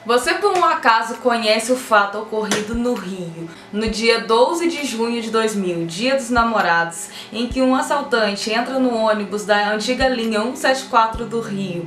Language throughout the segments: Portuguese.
Você por um acaso conhece o fato ocorrido no Rio, no dia 12 de junho de 2000, Dia dos Namorados, em que um assaltante entra no ônibus da antiga linha 174 do Rio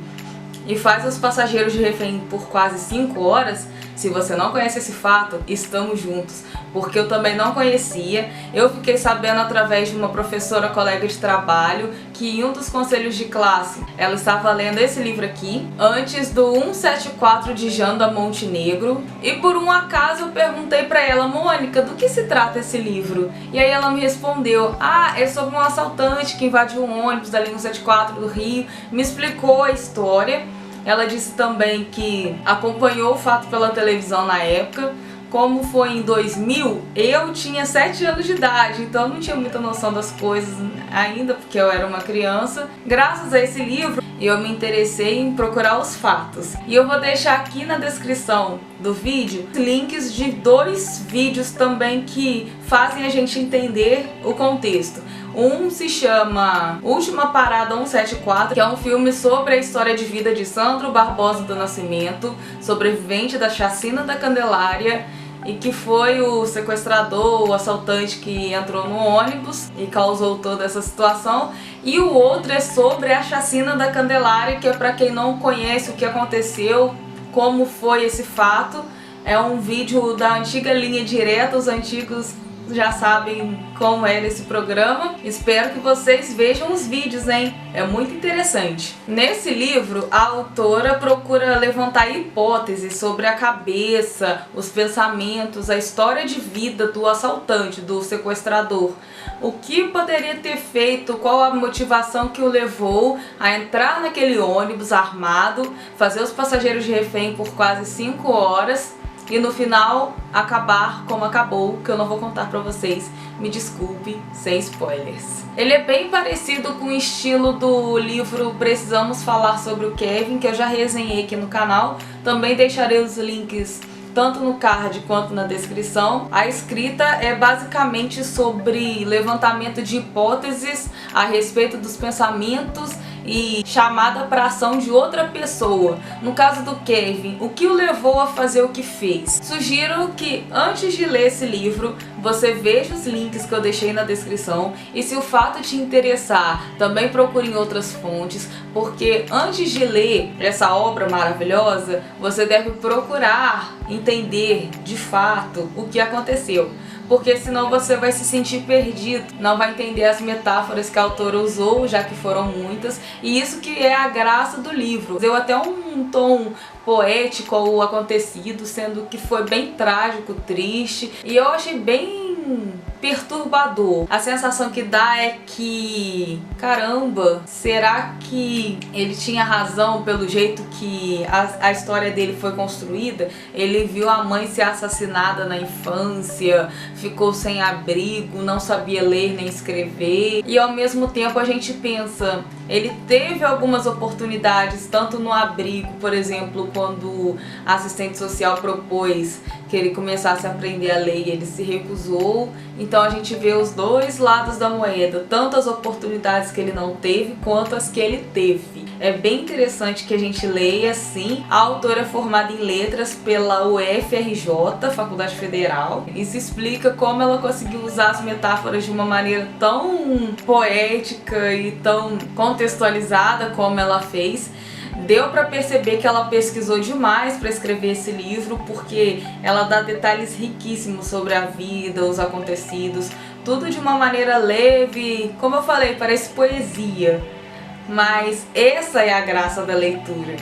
e faz os passageiros de refém por quase 5 horas? Se você não conhece esse fato, estamos juntos, porque eu também não conhecia. Eu fiquei sabendo através de uma professora colega de trabalho que em um dos conselhos de classe ela estava lendo esse livro aqui, antes do 174 de Janda Montenegro, e por um acaso eu perguntei pra ela: Mônica, do que se trata esse livro? E aí ela me respondeu: é sobre um assaltante que invadiu um ônibus da linha 174 do Rio, me explicou a história. Ela disse também que acompanhou o fato pela televisão na época. Como foi em 2000, eu tinha 7 anos de idade, então eu não tinha muita noção das coisas ainda, porque eu era uma criança. Graças a esse livro, eu me interessei em procurar os fatos. E eu vou deixar aqui na descrição do vídeo links de 2 vídeos também que fazem a gente entender o contexto. Um se chama Última Parada 174, que é um filme sobre a história de vida de Sandro Barbosa do Nascimento, sobrevivente da chacina da Candelária, e que foi o sequestrador, o assaltante que entrou no ônibus e causou toda essa situação. E o outro é sobre a chacina da Candelária, que é para quem não conhece o que aconteceu, como foi esse fato. É um vídeo da antiga linha direta, os antigos já sabem como era esse programa. Espero que vocês vejam os vídeos, hein? É muito interessante. Nesse livro, a autora procura levantar hipóteses sobre a cabeça, os pensamentos, a história de vida do assaltante, do sequestrador. O que poderia ter feito, qual a motivação que o levou a entrar naquele ônibus armado, fazer os passageiros de refém por quase 5 horas e no final acabar como acabou, que eu não vou contar pra vocês, me desculpe, sem spoilers. Ele é bem parecido com o estilo do livro Precisamos Falar sobre o Kevin, que eu já resenhei aqui no canal. Também deixarei os links tanto no card quanto na descrição. A escrita é basicamente sobre levantamento de hipóteses a respeito dos pensamentos e chamada para ação de outra pessoa. No caso do Kevin, o que o levou a fazer o que fez? Sugiro que antes de ler esse livro, você veja os links que eu deixei na descrição, e se o fato te interessar, também procure em outras fontes, porque antes de ler essa obra maravilhosa, você deve procurar entender de fato o que aconteceu, porque senão você vai se sentir perdido, não vai entender as metáforas que a autora usou, já que foram muitas, e isso que é a graça do livro. Deu até um tom poético ao acontecido, sendo que foi bem trágico, triste, e eu achei bem perturbador. A sensação que dá é que, caramba, será que ele tinha razão pelo jeito que a história dele foi construída? Ele viu a mãe ser assassinada na infância, ficou sem abrigo, não sabia ler nem escrever, e ao mesmo tempo a gente pensa, ele teve algumas oportunidades, tanto no abrigo, por exemplo, quando a assistente social propôs que ele começasse a aprender a ler e ele se recusou. Então a gente vê os dois lados da moeda, tanto as oportunidades que ele não teve quanto as que ele teve. É bem interessante que a gente leia assim. A autora é formada em letras pela UFRJ, Faculdade Federal. Isso explica como ela conseguiu usar as metáforas de uma maneira tão poética e tão contextualizada como ela fez. Deu para perceber que ela pesquisou demais para escrever esse livro, porque ela dá detalhes riquíssimos sobre a vida, os acontecidos, tudo de uma maneira leve, como eu falei, parece poesia. Mas essa é a graça da leitura.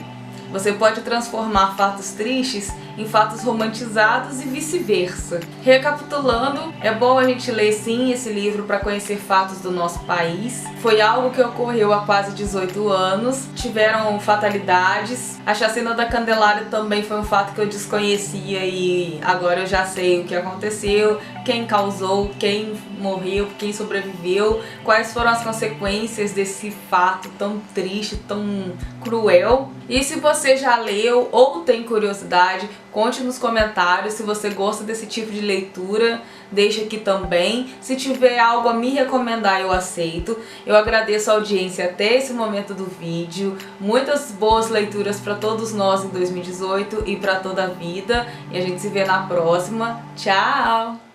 Você pode transformar fatos tristes em fatos romantizados e vice-versa. Recapitulando, é bom a gente ler sim esse livro para conhecer fatos do nosso país. Foi algo que ocorreu há quase 18 anos, tiveram fatalidades. A chacina da Candelária também foi um fato que eu desconhecia e agora eu já sei o que aconteceu, quem causou, quem morreu, quem sobreviveu, quais foram as consequências desse fato tão triste, tão cruel. E se você já leu ou tem curiosidade, conte nos comentários se você gosta desse tipo de leitura, deixa aqui também. Se tiver algo a me recomendar, eu aceito. Eu agradeço a audiência até esse momento do vídeo. Muitas boas leituras para todos nós em 2018 e para toda a vida. E a gente se vê na próxima. Tchau!